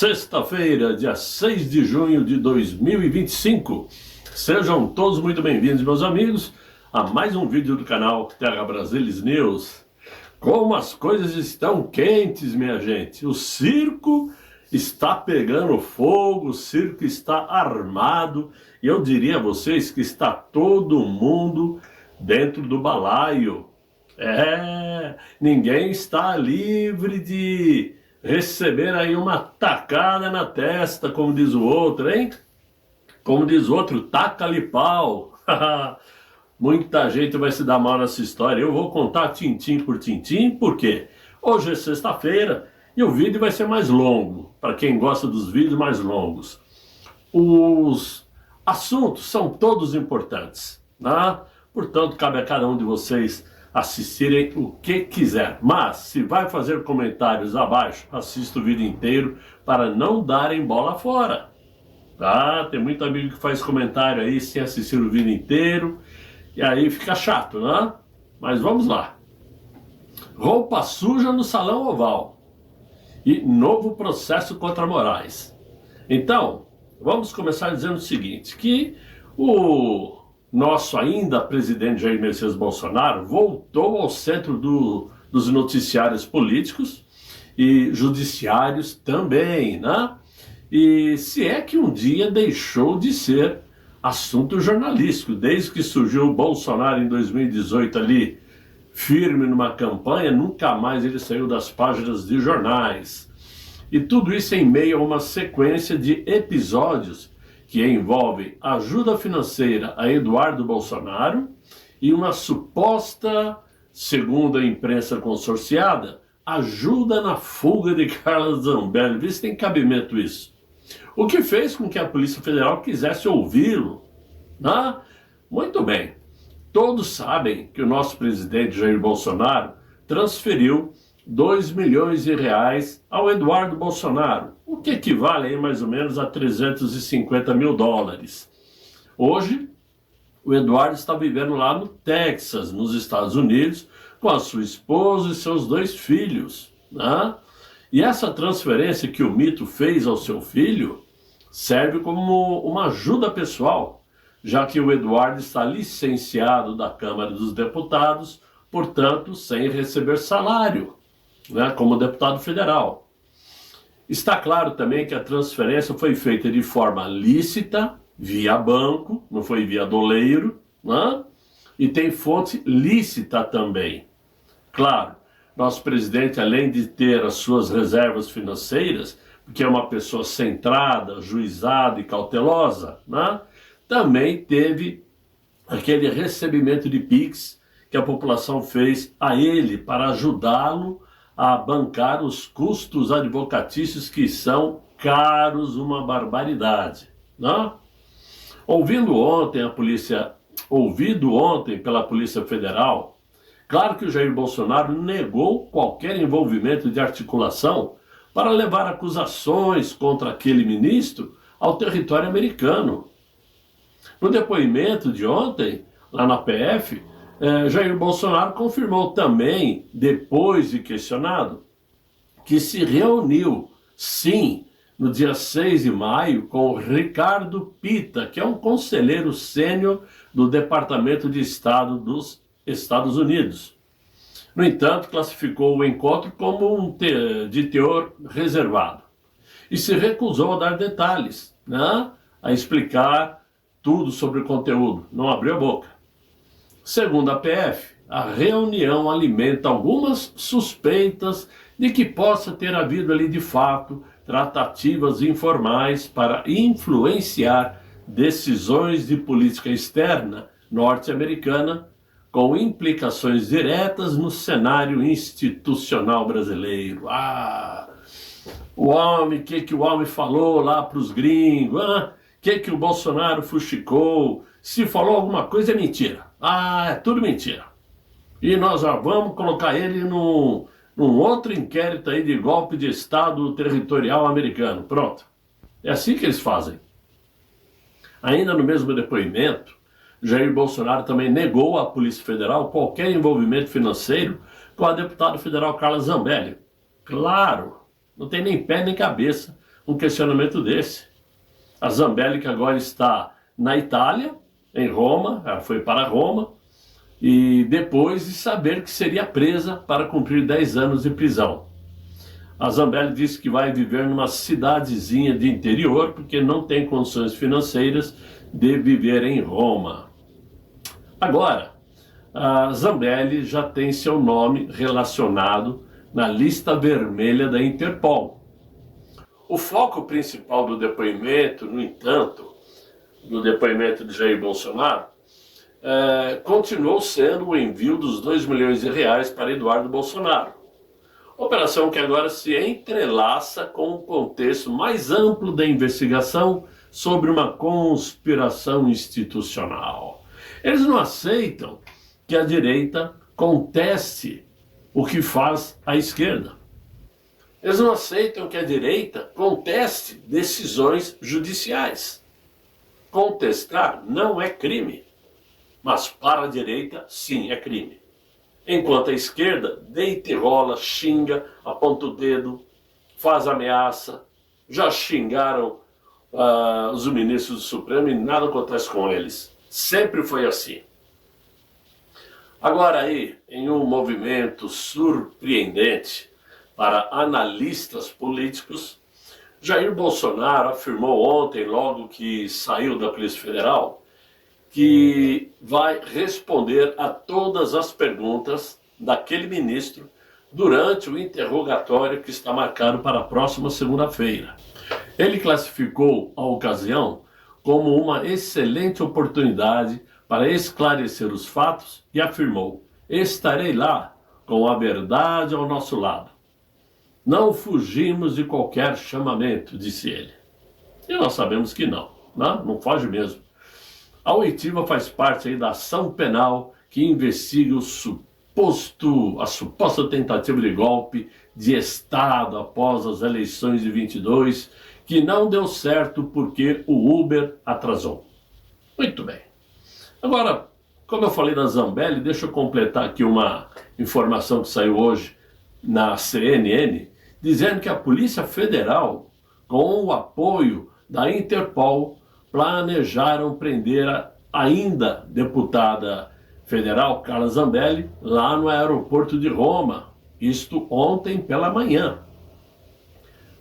Sexta-feira, dia 6 de junho de 2025. Sejam todos muito bem-vindos, meus amigos, a mais um vídeo do canal Terra Brasilis News. Como as coisas estão quentes, minha gente. O circo está pegando fogo, o circo está armado. E eu diria a vocês que está todo mundo dentro do balaio. Ninguém está livre de receber aí uma tacada na testa, como diz o outro, hein? Como diz o outro, taca-lhe pau. Muita gente vai se dar mal nessa história. Eu vou contar tintim por tintim, porque hoje é sexta-feira e o vídeo vai ser mais longo, para quem gosta dos vídeos mais longos. Os assuntos são todos importantes, né? Portanto, cabe a cada um de vocês assistirem o que quiser. Mas, se vai fazer comentários abaixo, assista o vídeo inteiro para não darem bola fora. Tá? Tem muito amigo que faz comentário aí sem assistir o vídeo inteiro. E aí fica chato, né? Mas vamos lá. Roupa suja no Salão Oval. E novo processo contra Moraes. Então, vamos começar dizendo o seguinte, que o nosso ainda presidente Jair Messias Bolsonaro voltou ao centro dos noticiários políticos e judiciários também, né? E se é que um dia deixou de ser assunto jornalístico, desde que surgiu o Bolsonaro em 2018 ali, firme numa campanha, nunca mais ele saiu das páginas de jornais. E tudo isso em meio a uma sequência de episódios que envolve ajuda financeira a Eduardo Bolsonaro e uma suposta, segundo a imprensa consorciada, ajuda na fuga de Carla Zambelli. Vê se tem cabimento isso. O que fez com que a Polícia Federal quisesse ouvi-lo, né? Muito bem. Todos sabem que o nosso presidente Jair Bolsonaro transferiu 2 milhões de reais ao Eduardo Bolsonaro, o que equivale aí mais ou menos a 350 mil dólares. Hoje, o Eduardo está vivendo lá no Texas, nos Estados Unidos, com a sua esposa e seus 2 filhos, né? E essa transferência que o mito fez ao seu filho serve como uma ajuda pessoal, já que o Eduardo está licenciado da Câmara dos Deputados, portanto, sem receber salário, né, como deputado federal. Está claro também que a transferência foi feita de forma lícita, via banco, não foi via doleiro, né? E tem fonte lícita também. Claro, nosso presidente, além de ter as suas reservas financeiras, porque é uma pessoa centrada, ajuizada e cautelosa, né? Também teve aquele recebimento de Pix que a população fez a ele para ajudá-lo a bancar os custos advocatícios que são caros, uma barbaridade, né? Ouvido ontem pela Polícia Federal, claro que o Jair Bolsonaro negou qualquer envolvimento de articulação para levar acusações contra aquele ministro ao território americano. No depoimento de ontem, lá na PF, Jair Bolsonaro confirmou também, depois de questionado, que se reuniu, sim, no dia 6 de maio, com o Ricardo Pitta, que é um conselheiro sênior do Departamento de Estado dos Estados Unidos. No entanto, classificou o encontro como de teor reservado e se recusou a dar detalhes, né? A explicar tudo sobre o conteúdo, não abriu a boca. Segundo a PF, a reunião alimenta algumas suspeitas de que possa ter havido ali de fato tratativas informais para influenciar decisões de política externa norte-americana com implicações diretas no cenário institucional brasileiro. O que o homem falou lá para os gringos? Que o Bolsonaro fuxicou? Se falou alguma coisa é mentira. É tudo mentira. E nós já vamos colocar ele num outro inquérito aí de golpe de Estado territorial americano. Pronto. É assim que eles fazem. Ainda no mesmo depoimento, Jair Bolsonaro também negou à Polícia Federal qualquer envolvimento financeiro com a deputada federal Carla Zambelli. Claro, não tem nem pé nem cabeça um questionamento desse. A Zambelli, que agora está na Itália, em Roma, ela foi para Roma, e depois de saber que seria presa para cumprir 10 anos de prisão. A Zambelli disse que vai viver numa cidadezinha de interior, porque não tem condições financeiras de viver em Roma. Agora, a Zambelli já tem seu nome relacionado na lista vermelha da Interpol. O foco principal do depoimento, no entanto, do depoimento de Jair Bolsonaro, continuou sendo o envio dos 2 milhões de reais para Eduardo Bolsonaro. Operação que agora se entrelaça com o contexto mais amplo da investigação sobre uma conspiração institucional. Eles não aceitam que a direita conteste o que faz a esquerda. Eles não aceitam que a direita conteste decisões judiciais. Contestar não é crime, mas para a direita, sim, é crime. Enquanto a esquerda deita e rola, xinga, aponta o dedo, faz ameaça, já xingaram os ministros do Supremo e nada acontece com eles. Sempre foi assim. Agora aí, em um movimento surpreendente para analistas políticos, Jair Bolsonaro afirmou ontem, logo que saiu da Polícia Federal, que vai responder a todas as perguntas daquele ministro durante o interrogatório que está marcado para a próxima segunda-feira. Ele classificou a ocasião como uma excelente oportunidade para esclarecer os fatos e afirmou: estarei lá com a verdade ao nosso lado. Não fugimos de qualquer chamamento, disse ele. E nós sabemos que não foge mesmo. A oitiva faz parte aí da ação penal que investiga a suposta tentativa de golpe de Estado após as eleições de 22, que não deu certo porque o Uber atrasou. Muito bem. Agora, como eu falei da Zambelli, deixa eu completar aqui uma informação que saiu hoje na CNN, dizendo que a Polícia Federal, com o apoio da Interpol, planejaram prender a ainda deputada federal Carla Zambelli lá no aeroporto de Roma, isto ontem pela manhã.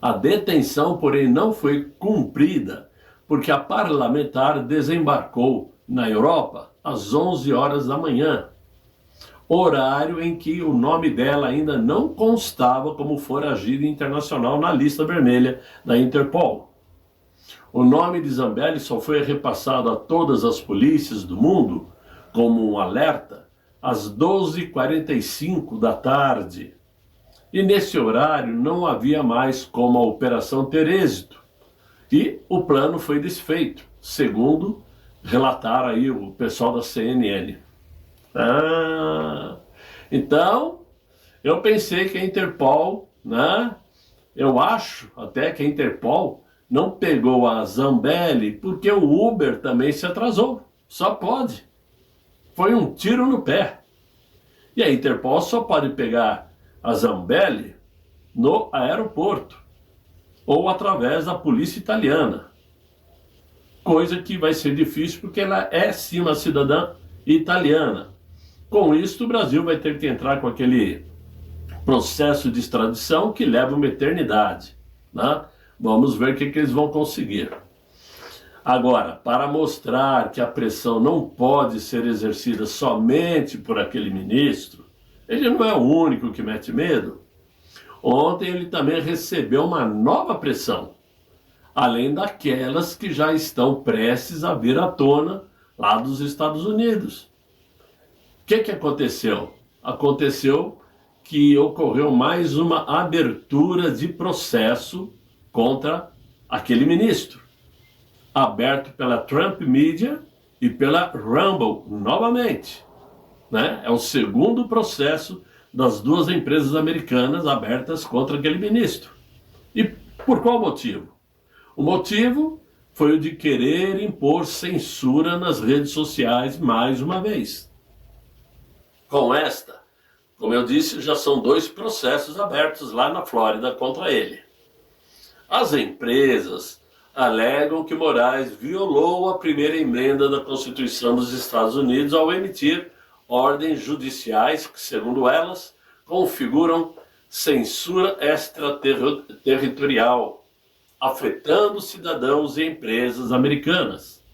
A detenção, porém, não foi cumprida, porque a parlamentar desembarcou na Europa às 11 horas da manhã, horário em que o nome dela ainda não constava como foragida internacional na lista vermelha da Interpol. O nome de Zambelli só foi repassado a todas as polícias do mundo como um alerta às 12h45 da tarde. E nesse horário não havia mais como a operação ter êxito. E o plano foi desfeito, segundo relataram aí o pessoal da CNN. Então, eu pensei que a Interpol, eu acho até que a Interpol não pegou a Zambelli porque o Uber também se atrasou. Só pode. Foi um tiro no pé. E a Interpol só pode pegar a Zambelli no aeroporto ou através da polícia italiana. Coisa que vai ser difícil porque ela é sim uma cidadã italiana. Com isso, o Brasil vai ter que entrar com aquele processo de extradição que leva uma eternidade. Vamos ver o que eles vão conseguir. Agora, para mostrar que a pressão não pode ser exercida somente por aquele ministro, ele não é o único que mete medo. Ontem ele também recebeu uma nova pressão, além daquelas que já estão prestes a vir à tona lá dos Estados Unidos. O que aconteceu? Aconteceu que ocorreu mais uma abertura de processo contra aquele ministro, aberto pela Trump Media e pela Rumble novamente. É o segundo processo das duas empresas americanas abertas contra aquele ministro. E por qual motivo? O motivo foi o de querer impor censura nas redes sociais mais uma vez. Com esta, como eu disse, já são 2 processos abertos lá na Flórida contra ele. As empresas alegam que Moraes violou a primeira emenda da Constituição dos Estados Unidos ao emitir ordens judiciais que, segundo elas, configuram censura extraterritorial, afetando cidadãos e empresas americanas.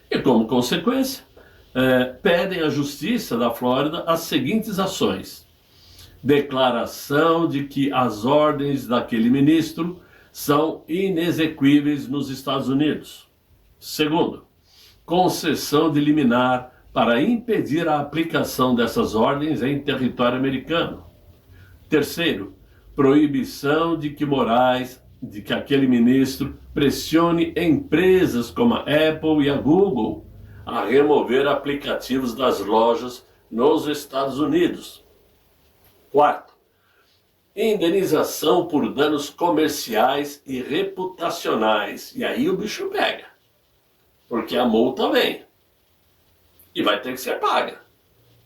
E, como consequência, pedem à Justiça da Flórida as seguintes ações: declaração de que as ordens daquele ministro são inexequíveis nos Estados Unidos. Segundo, concessão de liminar para impedir a aplicação dessas ordens em território americano. Terceiro, proibição de que aquele ministro pressione empresas como a Apple e a Google a remover aplicativos das lojas nos Estados Unidos. Quarto, indenização por danos comerciais e reputacionais. E aí o bicho pega, porque a multa vem e vai ter que ser paga.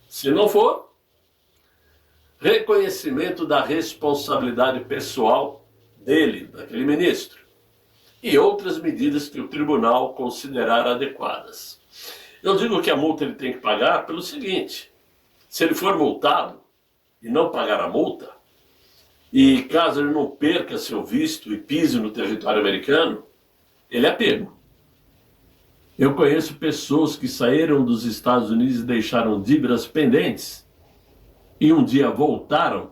Se não for, reconhecimento da responsabilidade pessoal dele, daquele ministro, e outras medidas que o tribunal considerar adequadas. Eu digo que a multa ele tem que pagar pelo seguinte: se ele for multado e não pagar a multa, e caso ele não perca seu visto e pise no território americano, ele é pego. Eu conheço pessoas que saíram dos Estados Unidos e deixaram dívidas pendentes, e um dia voltaram,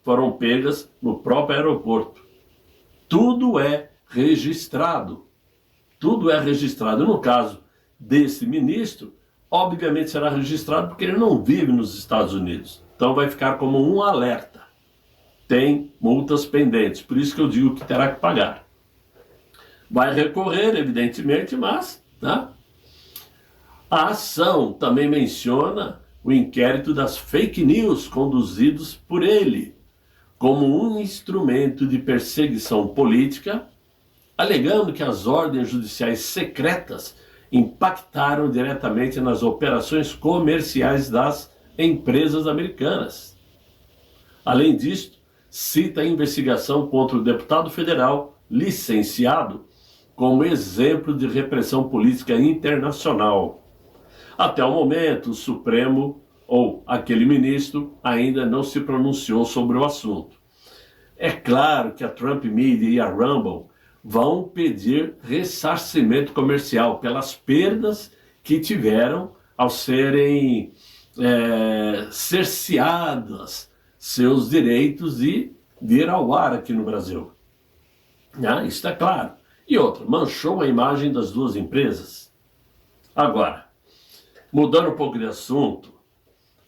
foram pegas no próprio aeroporto. Tudo é registrado. Tudo é registrado. No caso desse ministro, obviamente será registrado porque ele não vive nos Estados Unidos. Então vai ficar como um alerta. Tem multas pendentes, por isso que eu digo que terá que pagar. Vai recorrer, evidentemente, mas a ação também menciona o inquérito das fake news conduzidos por ele, como um instrumento de perseguição política, alegando que as ordens judiciais secretas impactaram diretamente nas operações comerciais das empresas americanas. Além disso, cita a investigação contra o deputado federal licenciado como exemplo de repressão política internacional. Até o momento, o Supremo ou aquele ministro ainda não se pronunciou sobre o assunto. É claro que a Trump Media e a Rumble vão pedir ressarcimento comercial pelas perdas que tiveram ao serem cerceadas seus direitos de vir ao ar aqui no Brasil. Isso é claro. E outra, manchou a imagem das duas empresas. Agora, mudando um pouco de assunto,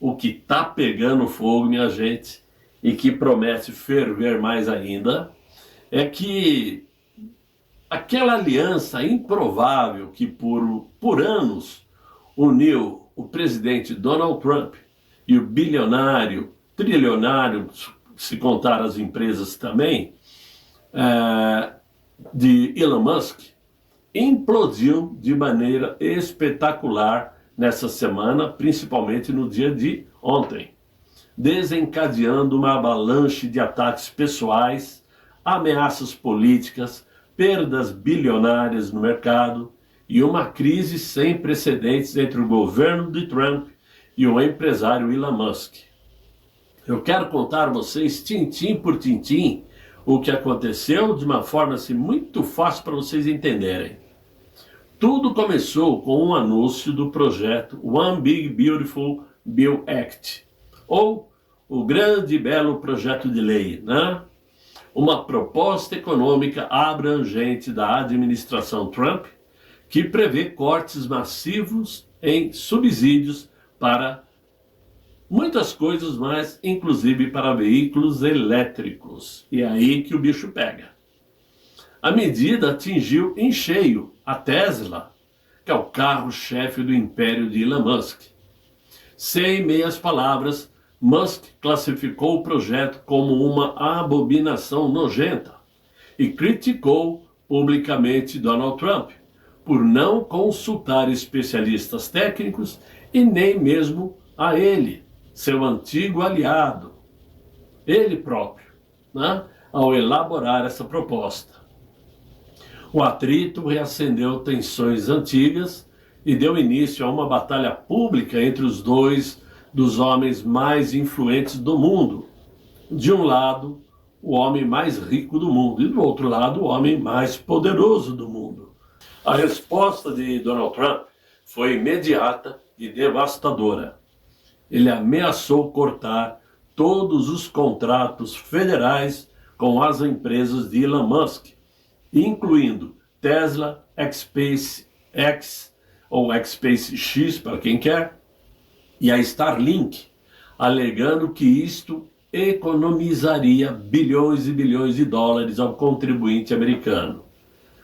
o que está pegando fogo, minha gente, e que promete ferver mais ainda, é que aquela aliança improvável que por anos uniu o presidente Donald Trump e o bilionário, trilionário, se contar as empresas também, de Elon Musk, implodiu de maneira espetacular nessa semana, principalmente no dia de ontem, desencadeando uma avalanche de ataques pessoais, ameaças políticas, perdas bilionárias no mercado e uma crise sem precedentes entre o governo de Trump e o empresário Elon Musk. Eu quero contar a vocês, tintim por tintim, o que aconteceu de uma forma assim, muito fácil para vocês entenderem. Tudo começou com um anúncio do projeto One Big Beautiful Bill Act, ou o grande e belo projeto de lei, Uma proposta econômica abrangente da administração Trump, que prevê cortes massivos em subsídios para muitas coisas mais, inclusive para veículos elétricos. E é aí que o bicho pega. A medida atingiu em cheio a Tesla, que é o carro-chefe do império de Elon Musk. Sem meias palavras, Musk classificou o projeto como uma abominação nojenta e criticou publicamente Donald Trump por não consultar especialistas técnicos e nem mesmo a ele, seu antigo aliado, ele próprio, ao elaborar essa proposta. O atrito reacendeu tensões antigas e deu início a uma batalha pública entre os dois dos homens mais influentes do mundo. De um lado, o homem mais rico do mundo, e do outro lado, o homem mais poderoso do mundo. A resposta de Donald Trump foi imediata e devastadora. Ele ameaçou cortar todos os contratos federais com as empresas de Elon Musk, incluindo Tesla, SpaceX, ou SpaceX para quem quer, e a Starlink, alegando que isto economizaria bilhões e bilhões de dólares ao contribuinte americano.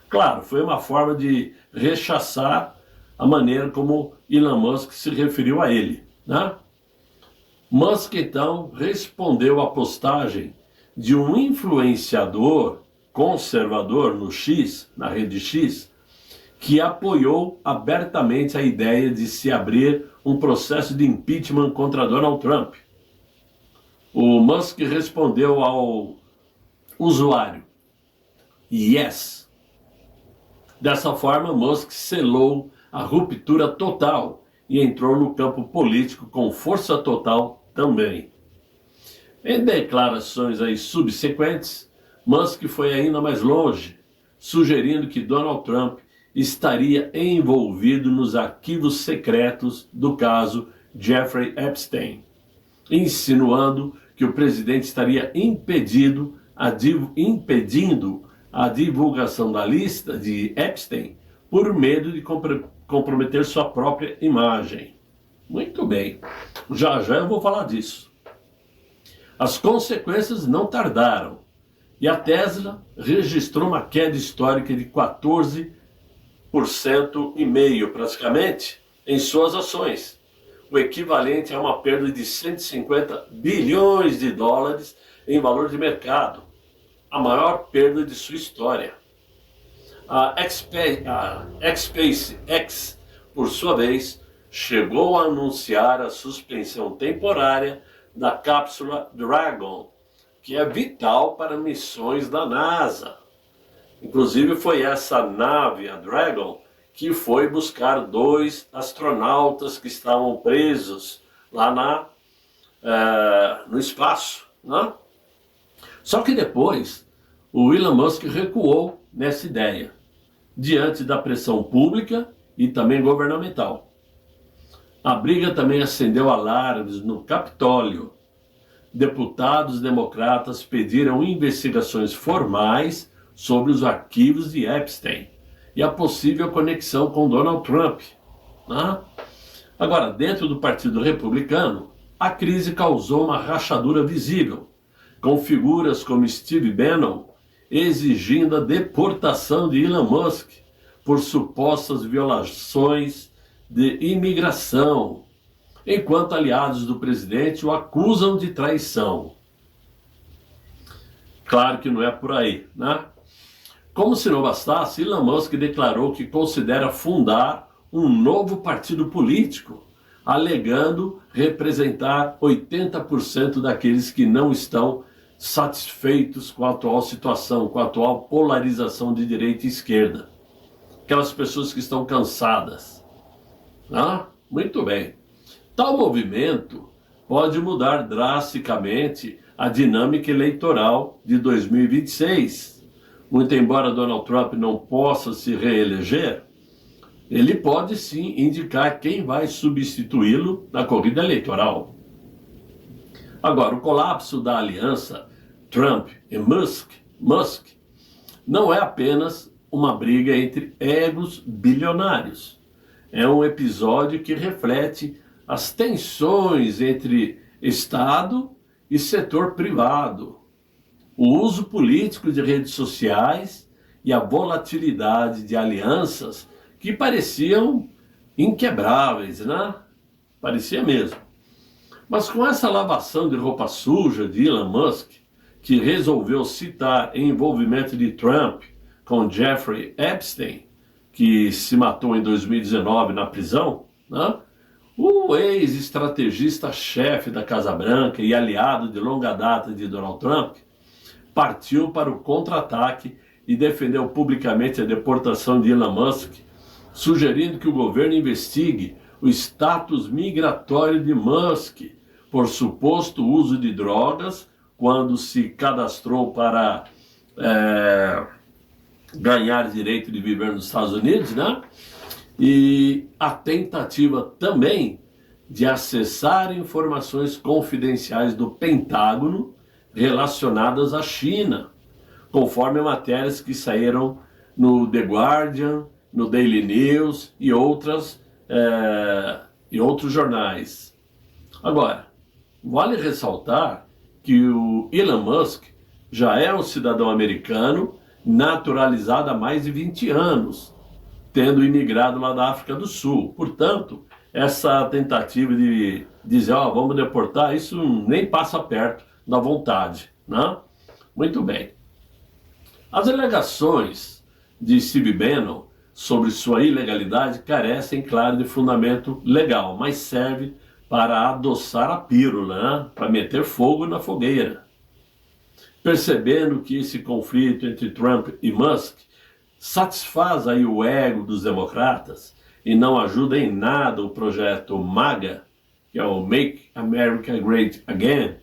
Claro, foi uma forma de rechaçar a maneira como Elon Musk se referiu a ele, né? Musk, então, respondeu à postagem de um influenciador conservador no X, na rede X, que apoiou abertamente a ideia de se abrir um processo de impeachment contra Donald Trump. O Musk respondeu ao usuário, yes. Dessa forma, Musk selou a ruptura total e entrou no campo político com força total também. Em declarações aí subsequentes, Musk foi ainda mais longe, sugerindo que Donald Trump estaria envolvido nos arquivos secretos do caso Jeffrey Epstein, insinuando que o presidente estaria impedindo a divulgação da lista de Epstein por medo de comprometer sua própria imagem. Muito bem, já eu vou falar disso. As consequências não tardaram e a Tesla registrou uma queda histórica de 14,5% praticamente em suas ações, o equivalente a uma perda de 150 bilhões de dólares em valor de mercado, a maior perda de sua história. A SpaceX, por sua vez, chegou a anunciar a suspensão temporária da cápsula Dragon, que é vital para missões da NASA. Inclusive foi essa nave, a Dragon, que foi buscar 2 astronautas que estavam presos lá no espaço, né? Só que depois o Elon Musk recuou nessa ideia, diante da pressão pública e também governamental. A briga também acendeu alarmes no Capitólio. Deputados democratas pediram investigações formais sobre os arquivos de Epstein e a possível conexão com Donald Trump, né? Agora, dentro do Partido Republicano, a crise causou uma rachadura visível, com figuras como Steve Bannon exigindo a deportação de Elon Musk por supostas violações de imigração, enquanto aliados do presidente o acusam de traição. Claro que não é por aí, né? Como se não bastasse, Elon Musk declarou que considera fundar um novo partido político, alegando representar 80% daqueles que não estão satisfeitos com a atual situação, com a atual polarização de direita e esquerda. Aquelas pessoas que estão cansadas. Ah, muito bem. Tal movimento pode mudar drasticamente a dinâmica eleitoral de 2026. Muito embora Donald Trump não possa se reeleger, ele pode sim indicar quem vai substituí-lo na corrida eleitoral. Agora, o colapso da aliança Trump e Musk não é apenas uma briga entre egos bilionários. É um episódio que reflete as tensões entre Estado e setor privado, o uso político de redes sociais e a volatilidade de alianças que pareciam inquebráveis, né? Parecia mesmo. Mas com essa lavação de roupa suja de Elon Musk, que resolveu citar envolvimento de Trump com Jeffrey Epstein, que se matou em 2019 na prisão, né? O ex-estrategista-chefe da Casa Branca e aliado de longa data de Donald Trump partiu para o contra-ataque e defendeu publicamente a deportação de Elon Musk, sugerindo que o governo investigue o status migratório de Musk por suposto uso de drogas quando se cadastrou para ganhar direito de viver nos Estados Unidos, né? E a tentativa também de acessar informações confidenciais do Pentágono relacionadas à China, conforme matérias que saíram no The Guardian, no Daily News e outros jornais. Agora, vale ressaltar que o Elon Musk já é um cidadão americano naturalizado há mais de 20 anos, tendo imigrado lá da África do Sul. Portanto, essa tentativa de dizer, vamos deportar, isso nem passa perto da vontade, né? Muito bem. As alegações de Steve Bannon sobre sua ilegalidade carecem, claro, de fundamento legal, mas serve para adoçar a pílula, né? Para meter fogo na fogueira. Percebendo que esse conflito entre Trump e Musk satisfaz aí o ego dos democratas e não ajuda em nada o projeto MAGA, que é o Make America Great Again,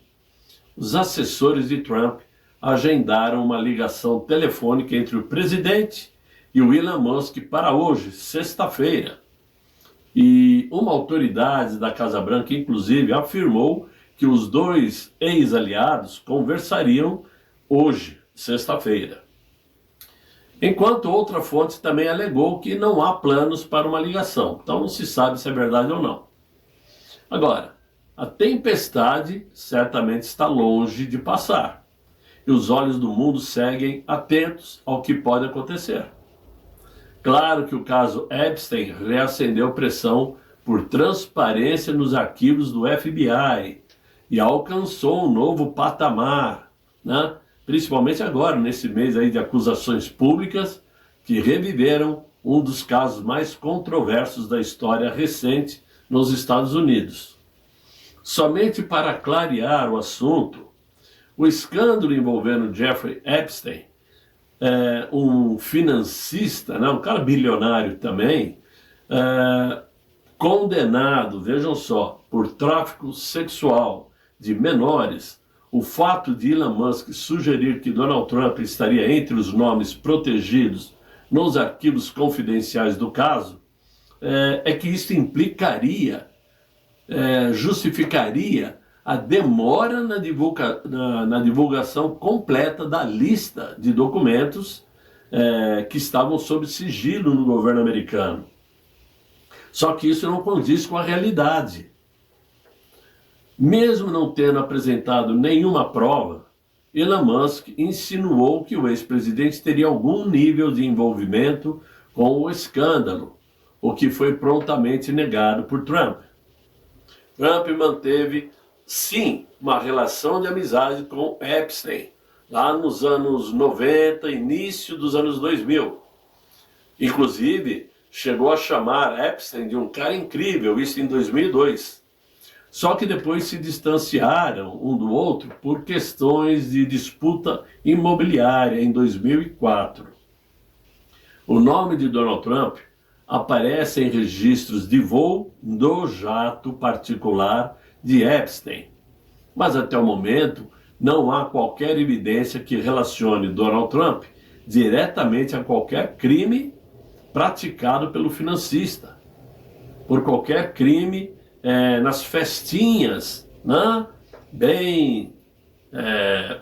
os assessores de Trump agendaram uma ligação telefônica entre o presidente e o Elon Musk para hoje, sexta-feira. E uma autoridade da Casa Branca, inclusive, afirmou que os dois ex-aliados conversariam hoje, sexta-feira. Enquanto outra fonte também alegou que não há planos para uma ligação. Então não se sabe se é verdade ou não. Agora, a tempestade certamente está longe de passar. E os olhos do mundo seguem atentos ao que pode acontecer. Claro que o caso Epstein reacendeu pressão por transparência nos arquivos do FBI e alcançou um novo patamar, né? Principalmente agora, nesse mês aí de acusações públicas que reviveram um dos casos mais controversos da história recente nos Estados Unidos. Somente para clarear o assunto, o escândalo envolvendo Jeffrey Epstein, um financista, né, um cara bilionário também, condenado, vejam só, por tráfico sexual de menores. O fato de Elon Musk sugerir que Donald Trump estaria entre os nomes protegidos nos arquivos confidenciais do caso, é que isso implicaria, justificaria a demora na divulgação completa da lista de documentos que estavam sob sigilo no governo americano. Só que isso não condiz com a realidade. Mesmo não tendo apresentado nenhuma prova, Elon Musk insinuou que o ex-presidente teria algum nível de envolvimento com o escândalo, o que foi prontamente negado por Trump. Trump manteve, sim, uma relação de amizade com Epstein, lá nos anos 90, início dos anos 2000. Inclusive, chegou a chamar Epstein de um cara incrível, isso em 2002. Só que depois se distanciaram um do outro por questões de disputa imobiliária em 2004. O nome de Donald Trump aparece em registros de voo do jato particular de Epstein. Mas até o momento não há qualquer evidência que relacione Donald Trump diretamente a qualquer crime praticado pelo financista, por qualquer crime nas festinhas, né?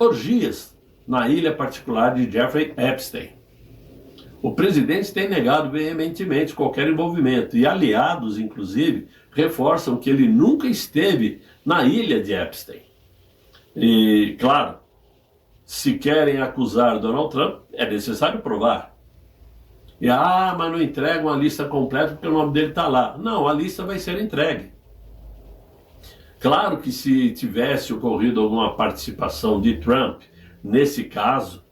Orgias na ilha particular de Jeffrey Epstein. O presidente tem negado veementemente qualquer envolvimento e aliados, inclusive, reforçam que ele nunca esteve na ilha de Epstein. E, claro, se querem acusar Donald Trump, é necessário provar. E, mas não entregam a lista completa porque o nome dele está lá. Não, a lista vai ser entregue. Claro que se tivesse ocorrido alguma participação de Trump nesse caso,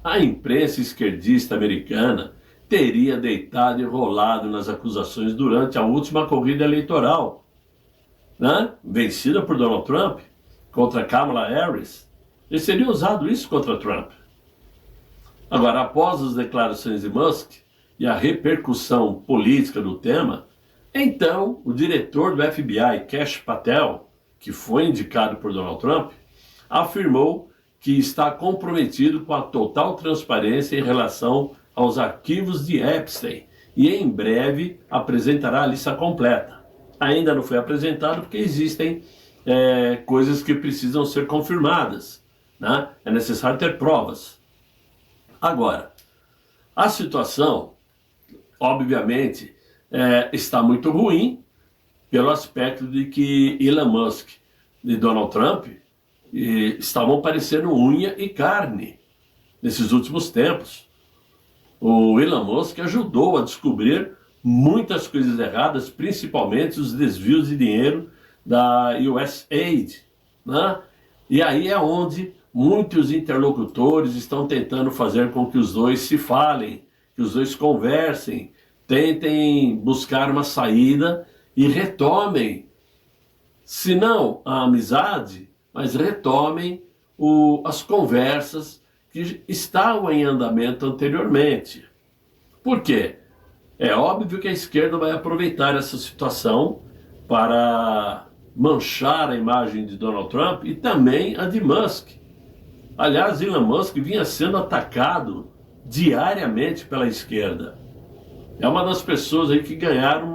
a imprensa esquerdista americana teria deitado e rolado nas acusações durante a última corrida eleitoral, né? Vencida por Donald Trump contra Kamala Harris. Eles teriam usado isso contra Trump. Agora, após as declarações de Musk e a repercussão política do tema, então o diretor do FBI, Kash Patel, que foi indicado por Donald Trump, afirmou que está comprometido com a total transparência em relação aos arquivos de Epstein e em breve apresentará a lista completa. Ainda não foi apresentado porque existem coisas que precisam ser confirmadas, né? É necessário ter provas. Agora, a situação, obviamente, está muito ruim pelo aspecto de que Elon Musk e Donald Trump estavam parecendo unha e carne nesses últimos tempos. O Elon Musk ajudou a descobrir muitas coisas erradas, principalmente os desvios de dinheiro da USAID, né? E aí é onde muitos interlocutores estão tentando fazer com que os dois se falem, que os dois conversem, tentem buscar uma saída e retomem, se não a amizade, mas retomem as conversas que estavam em andamento anteriormente. Por quê? É óbvio que a esquerda vai aproveitar essa situação para manchar a imagem de Donald Trump e também a de Musk. Aliás, Elon Musk vinha sendo atacado diariamente pela esquerda. É uma das pessoas aí que ganharam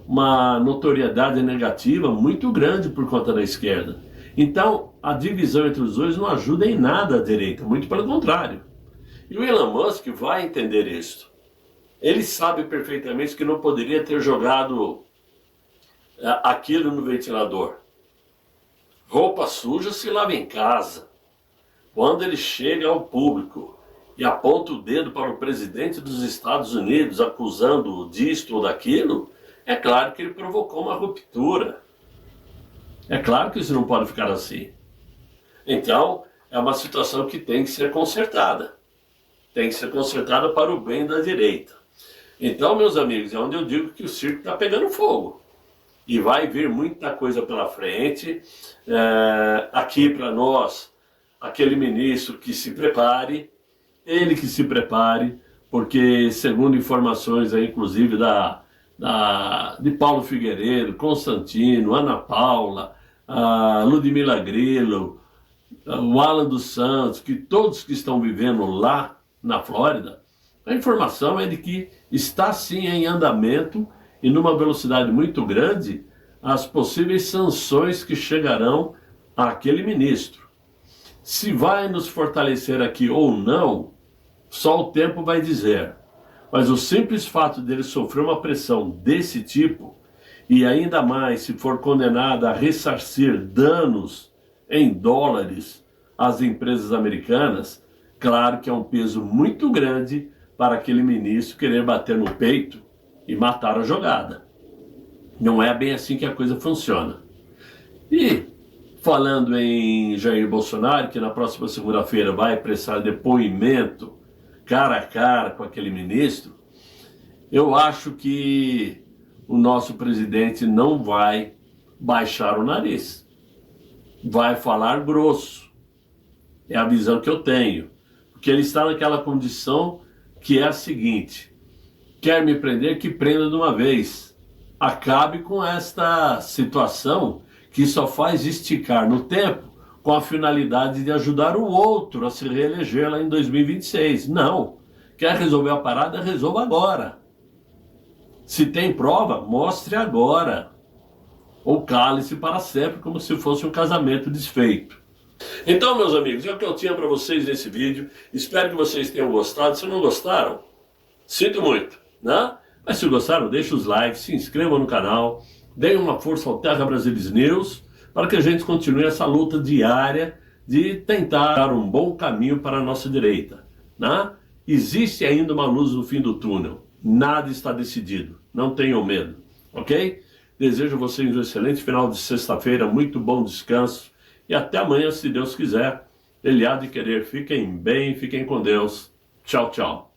uma notoriedade negativa muito grande por conta da esquerda. Então, a divisão entre os dois não ajuda em nada a direita, muito pelo contrário. E o Elon Musk vai entender isso. Ele sabe perfeitamente que não poderia ter jogado aquilo no ventilador. Roupa suja se lava em casa. Quando ele chega ao público e aponta o dedo para o presidente dos Estados Unidos acusando disto ou daquilo, é claro que ele provocou uma ruptura. É claro que isso não pode ficar assim. Então, é uma situação que tem que ser consertada. Tem que ser consertada para o bem da direita. Então, meus amigos, é onde eu digo que o circo está pegando fogo. E vai vir muita coisa pela frente. Aqui para nós, aquele ministro que se prepare, ele que se prepare, porque segundo informações aí, inclusive de Paulo Figueiredo, Constantino, Ana Paula, Ludmila Grillo, o Alan dos Santos, que todos que estão vivendo lá na Flórida, a informação é de que está sim em andamento e numa velocidade muito grande as possíveis sanções que chegarão àquele ministro. Se vai nos fortalecer aqui ou não, só o tempo vai dizer. Mas o simples fato dele sofrer uma pressão desse tipo, e ainda mais se for condenado a ressarcir danos em dólares às empresas americanas, claro que é um peso muito grande para aquele ministro querer bater no peito e matar a jogada. Não é bem assim que a coisa funciona. E falando em Jair Bolsonaro, que na próxima segunda-feira vai prestar depoimento cara a cara com aquele ministro, eu acho que o nosso presidente não vai baixar o nariz. Vai falar grosso. É a visão que eu tenho. Porque ele está naquela condição que é a seguinte: quer me prender, que prenda de uma vez. Acabe com esta situação que só faz esticar no tempo com a finalidade de ajudar o outro a se reeleger lá em 2026. Não. Quer resolver a parada? Resolva agora. Se tem prova, mostre agora. Ou cale-se para sempre, como se fosse um casamento desfeito. Então, meus amigos, é o que eu tinha para vocês nesse vídeo. Espero que vocês tenham gostado. Se não gostaram, sinto muito, né? Mas se gostaram, deixe os likes, se inscrevam no canal, deem uma força ao Terra Brasilis News, para que a gente continue essa luta diária de tentar dar um bom caminho para a nossa direita, né? Existe ainda uma luz no fim do túnel. Nada está decidido. Não tenham medo, ok? Desejo a vocês um excelente final de sexta-feira, muito bom descanso e até amanhã, se Deus quiser. Ele há de querer. Fiquem bem, fiquem com Deus. Tchau, tchau.